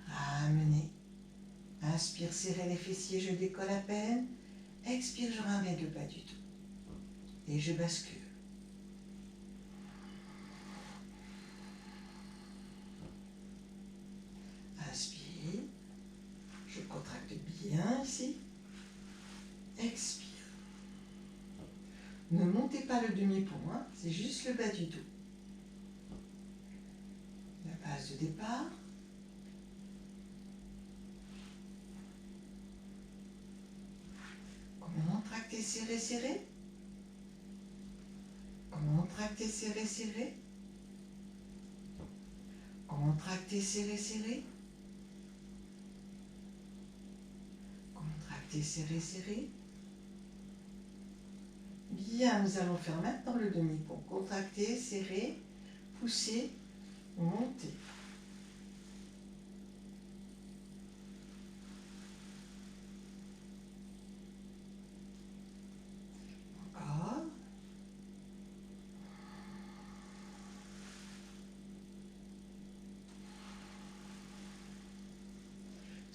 Ramenez. Inspire, serrez les fessiers, je décolle à peine. Expire, je ramène le bas du dos. Et je bascule. Inspire. Je contracte bien ici. Expire. Ne montez pas le demi-pont, hein, c'est juste le bas du dos. La base de départ. Contractez, serrez, serrez. Contractez, serrez, serrez. Contractez, serrez, serrez. Contractez, serrez, serrez. Bien, nous allons faire maintenant le demi-pont. Contractez, serrez, poussez, montez.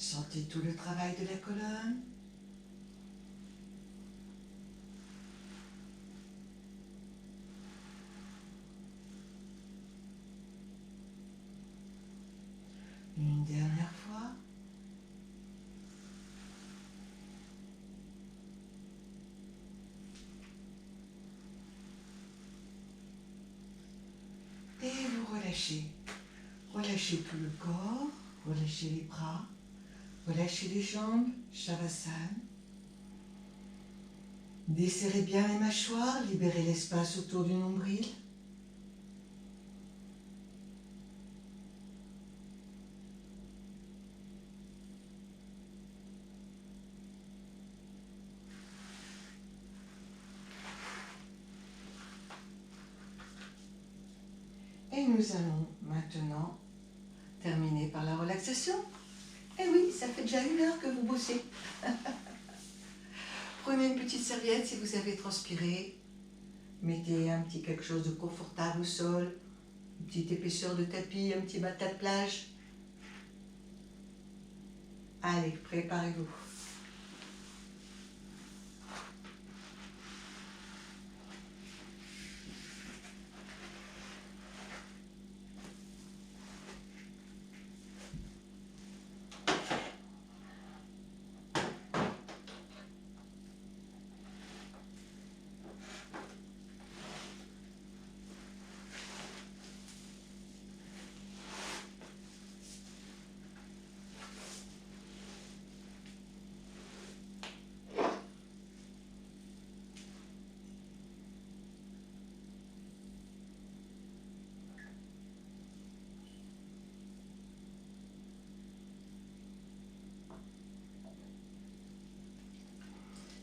Sentez tout le travail de la colonne. Une dernière fois. Et vous relâchez. Relâchez tout le corps, relâchez les bras, relâchez les jambes, Shavasana. Desserrez bien les mâchoires, libérez l'espace autour du nombril. Et nous allons maintenant terminer par la relaxation. Et oui, ça fait déjà 1 heure que vous bossez. Prenez une petite serviette si vous avez transpiré. Mettez un petit quelque chose de confortable au sol, une petite épaisseur de tapis, un petit matelas de plage. Allez, préparez-vous.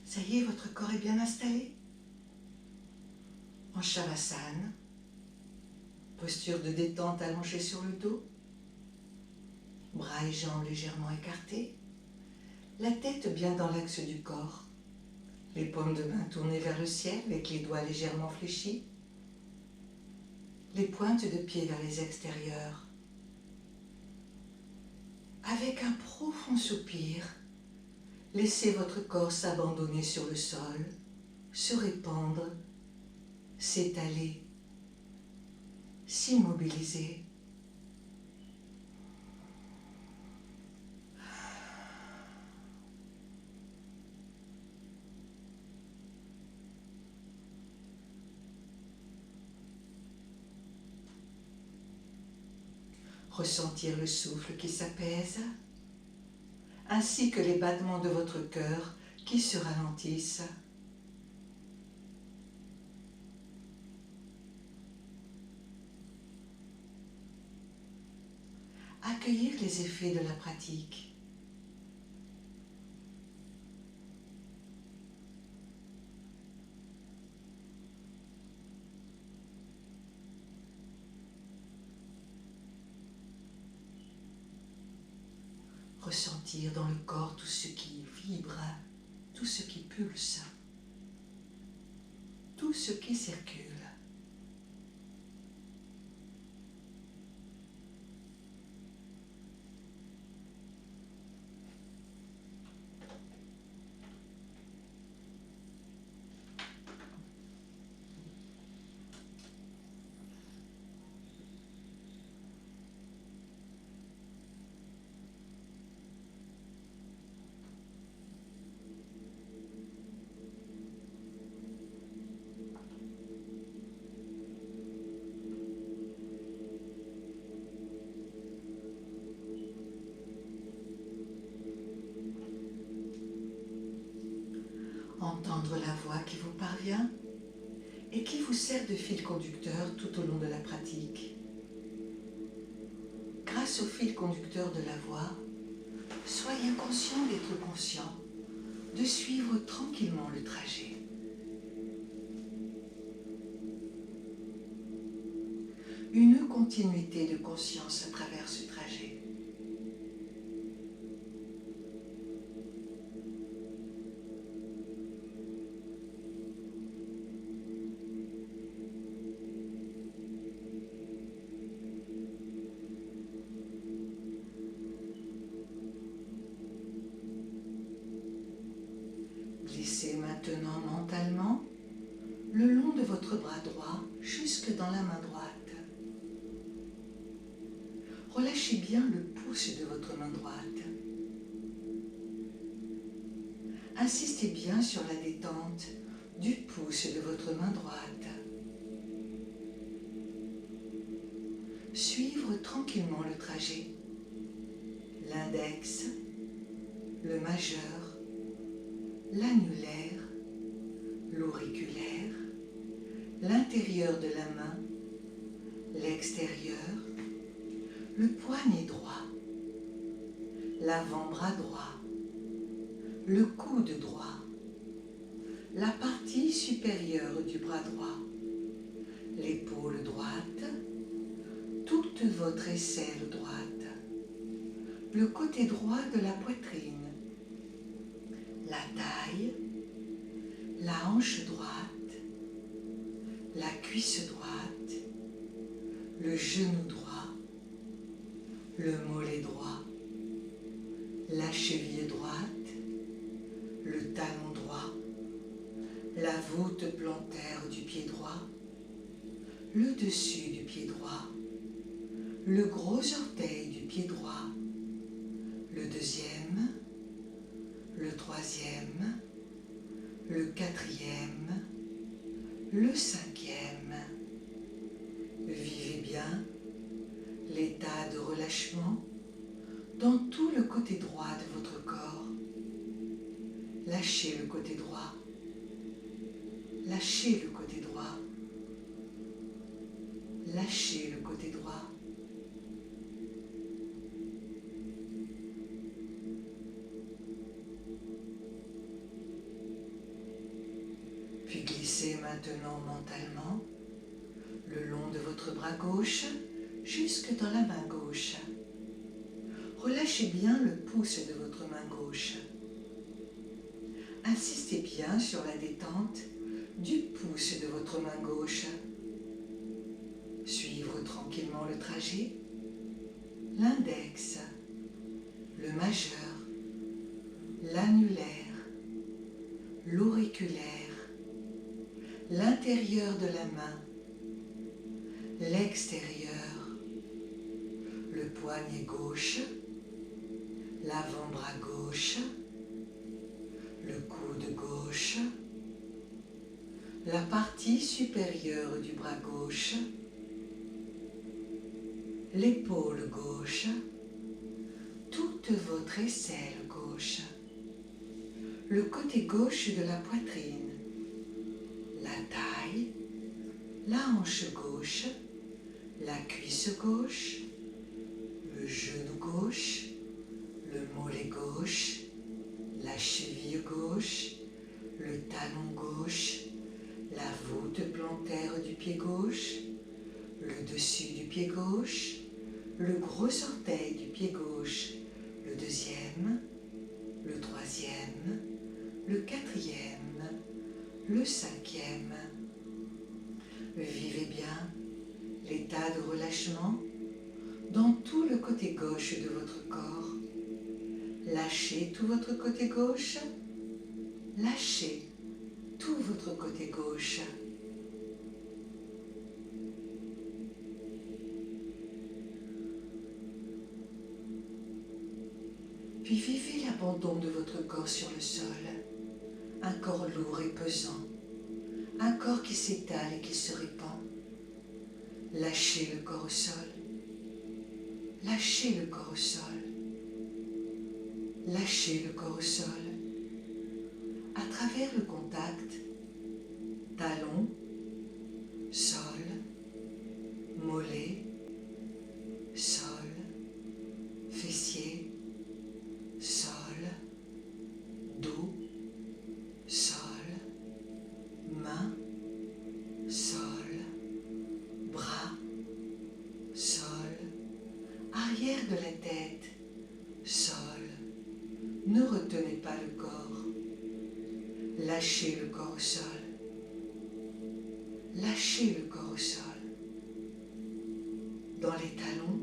Ça y est, votre corps est bien installé. En Shavasana, posture de détente allongée sur le dos, bras et jambes légèrement écartés, la tête bien dans l'axe du corps, les paumes de main tournées vers le ciel avec les doigts légèrement fléchis, les pointes de pied vers les extérieurs. Avec un profond soupir, laissez votre corps s'abandonner sur le sol, se répandre, s'étaler, s'immobiliser. Ressentir le souffle qui s'apaise, ainsi que les battements de votre cœur qui se ralentissent. Accueillir les effets de la pratique. Ressentir dans le corps tout ce qui vibre, tout ce qui pulse, tout ce qui circule. Entendre la voix qui vous parvient et qui vous sert de fil conducteur tout au long de la pratique. Grâce au fil conducteur de la voix, soyez conscient d'être conscient, de suivre tranquillement le trajet. Une continuité de conscience à travers ce trajet. glissez maintenant mentalement le long de votre bras droit jusque dans la main droite. Relâchez bien le pouce de votre main droite. Insistez bien sur la détente du pouce de votre main droite. Suivre tranquillement le trajet. L'index, le majeur, l'annulaire, l'auriculaire, l'intérieur de la main, l'extérieur, le poignet droit, l'avant-bras droit, le coude droit, la partie supérieure du bras droit, l'épaule droite, toute votre aisselle droite, le côté droit de la poitrine, la taille, la hanche droite, la cuisse droite, le genou droit, le mollet droit, la cheville droite, le talon droit, la voûte plantaire du pied droit, le dessus du pied droit, le gros orteil du pied droit, le deuxième, le troisième, le quatrième, le cinquième. Vivez bien l'état de relâchement dans tout le côté droit de votre corps. Lâchez le côté droit. Lâchez le côté droit. Lâchez le côté droit. Puis glissez maintenant mentalement le long de votre bras gauche jusque dans la main gauche. Relâchez bien le pouce de votre main gauche. Insistez bien sur la détente du pouce de votre main gauche. Suivre tranquillement le trajet. L'index, le majeur, l'annulaire, l'auriculaire, l'intérieur de la main, l'extérieur, le poignet gauche, l'avant-bras gauche, le coude gauche, la partie supérieure du bras gauche, l'épaule gauche, toute votre aisselle gauche, le côté gauche de la poitrine, la taille, la hanche gauche, la cuisse gauche, le genou gauche, le mollet gauche, la cheville gauche, le talon gauche, la voûte plantaire du pied gauche, le dessus du pied gauche, le gros orteil du pied gauche, le deuxième, le troisième, le quatrième, le cinquième. Vivez bien l'état de relâchement dans tout le côté gauche de votre corps. Lâchez tout votre côté gauche. Lâchez tout votre côté gauche. Puis vivez l'abandon de votre corps sur le sol. Un corps lourd et pesant. Un corps qui s'étale et qui se répand. Lâchez le corps au sol. Lâchez le corps au sol. Lâchez le corps au sol. À travers le contact, talon, sol, mollet, sol, fessier, sol, dos, sol, main, sol, bras, sol, arrière de la tête, sol. Ne retenez pas le corps. Lâchez le corps au sol. Lâchez le corps au sol. Dans les talons,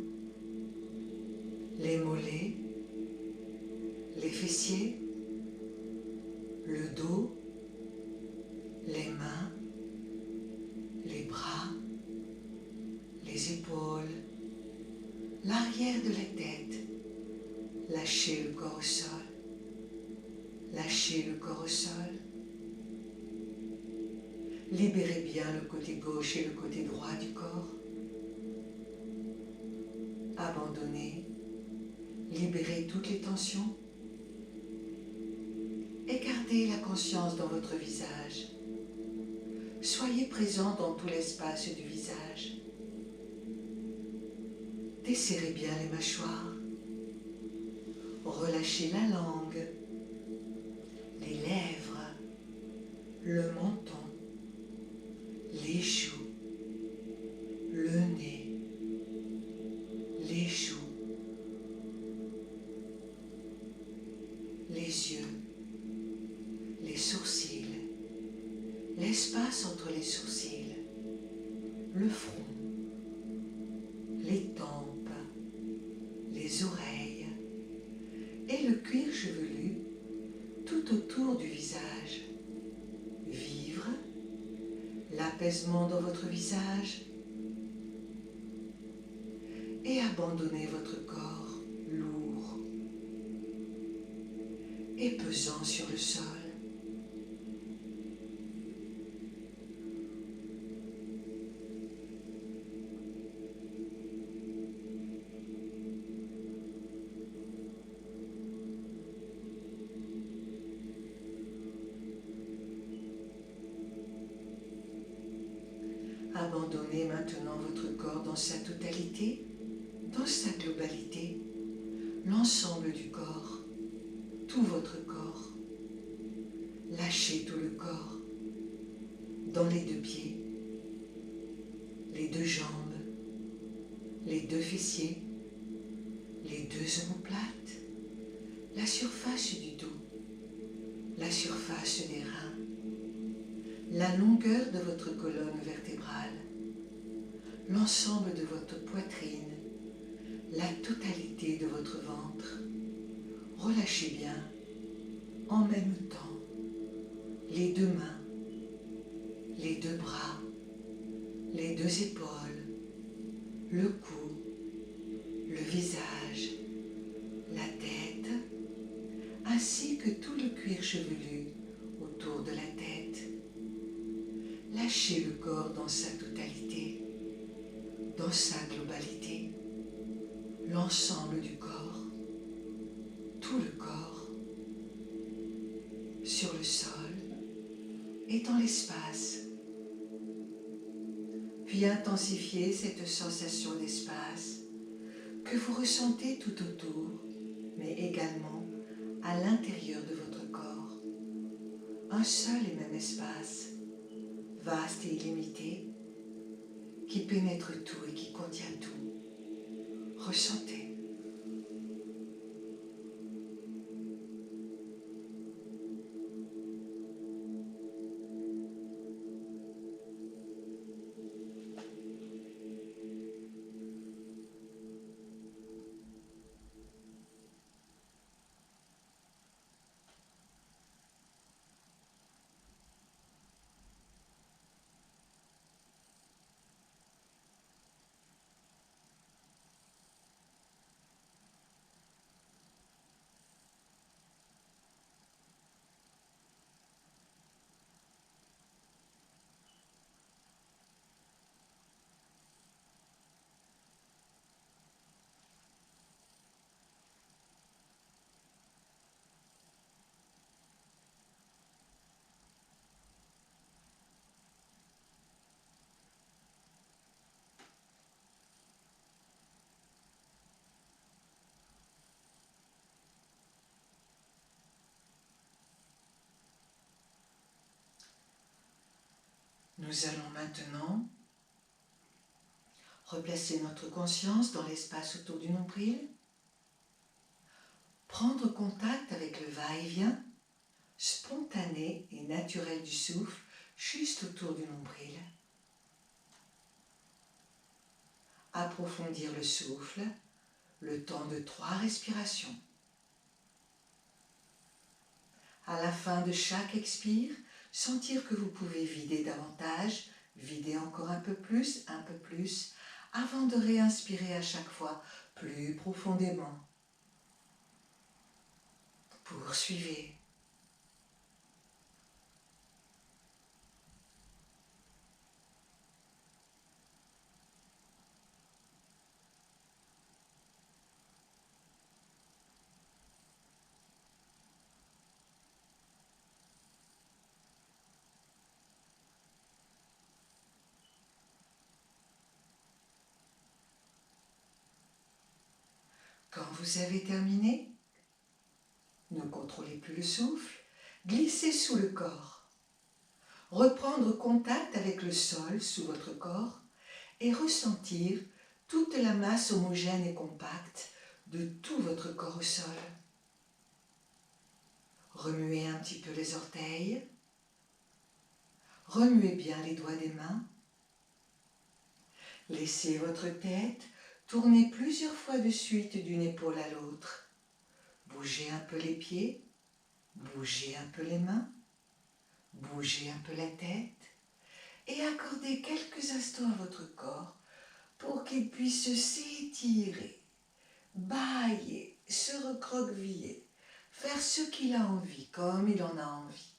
les mollets, les fessiers, le dos, les mains, les bras, les épaules, l'arrière de la tête. Lâchez le corps au sol. Lâchez le corps au sol. Libérez bien le côté gauche et le côté droit du corps. Abandonnez. Libérez toutes les tensions. Et gardez la conscience dans votre visage. Soyez présent dans tout l'espace du visage. Desserrez bien les mâchoires. Relâchez la langue, les lèvres, le menton, les joues, le nez, les joues, les yeux, les sourcils, l'espace entre les sourcils, le front, les tempes, les oreilles et le cuir chevelu tout autour du visage. Vivre l'apaisement dans votre visage et abandonner votre corps lourd et pesant sur le sol. Abandonnez maintenant votre corps dans sa totalité, dans sa globalité, l'ensemble du corps, tout votre corps. Lâchez tout le corps, dans les deux pieds, les deux jambes, les deux fessiers, les deux omoplates, la surface du dos, la surface des reins, la longueur de votre colonne vertébrale, l'ensemble de votre poitrine, la totalité de votre ventre. Relâchez bien, en même temps, les deux mains, les deux bras, les deux épaules, le cou, le visage, la tête, ainsi que tout le cuir chevelu autour de la tête. Lâchez le corps dans sa totalité, dans sa globalité, l'ensemble du corps, tout le corps, sur le sol et dans l'espace. Puis intensifiez cette sensation d'espace que vous ressentez tout autour, mais également à l'intérieur de votre corps. Un seul et même espace, vaste et illimité, qui pénètre tout et qui contient tout. Ressentez. Nous allons maintenant replacer notre conscience dans l'espace autour du nombril, prendre contact avec le va-et-vient spontané et naturel du souffle juste autour du nombril. Approfondir le souffle, le temps de 3 respirations. À la fin de chaque expire, sentir que vous pouvez vider davantage, vider encore un peu plus, avant de réinspirer à chaque fois plus profondément. Poursuivez. Quand vous avez terminé, ne contrôlez plus le souffle, glissez sous le corps. Reprendre contact avec le sol sous votre corps et ressentir toute la masse homogène et compacte de tout votre corps au sol. Remuez un petit peu les orteils. Remuez bien les doigts des mains. Laissez votre tête tourner plusieurs fois de suite d'une épaule à l'autre. Bougez un peu les pieds, bougez un peu les mains, bougez un peu la tête et accordez quelques instants à votre corps pour qu'il puisse s'étirer, bâiller, se recroqueviller, faire ce qu'il a envie, comme il en a envie.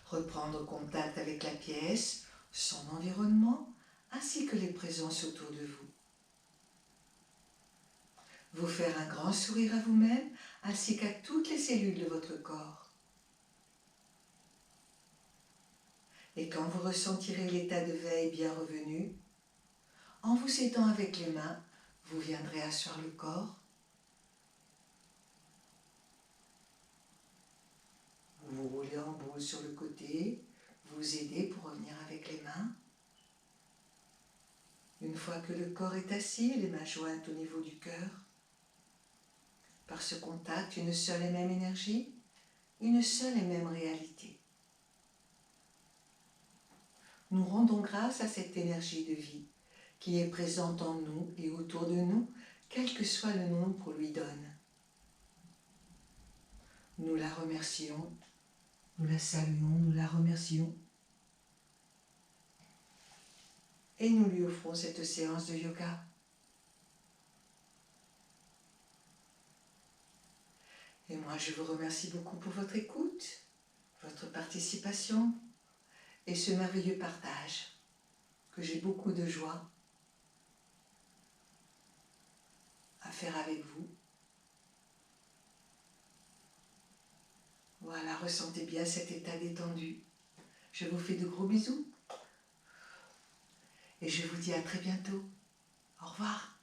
Reprendre contact avec la pièce, son environnement, ainsi que les présences autour de vous. Vous faire un grand sourire à vous-même, ainsi qu'à toutes les cellules de votre corps. Et quand vous ressentirez l'état de veille bien revenu, en vous aidant avec les mains, vous viendrez asseoir le corps. Vous vous roulez en boule sur le côté, vous aidez pour revenir avec les mains. Une fois que le corps est assis, les mains jointes au niveau du cœur, par ce contact, une seule et même énergie, une seule et même réalité. Nous rendons grâce à cette énergie de vie qui est présente en nous et autour de nous, quel que soit le nom qu'on lui donne. Nous la remercions, nous la saluons, nous la remercions. Et nous lui offrons cette séance de yoga. Et moi, je vous remercie beaucoup pour votre écoute, votre participation et ce merveilleux partage que j'ai beaucoup de joie à faire avec vous. Voilà, ressentez bien cet état détendu. Je vous fais de gros bisous et je vous dis à très bientôt. Au revoir.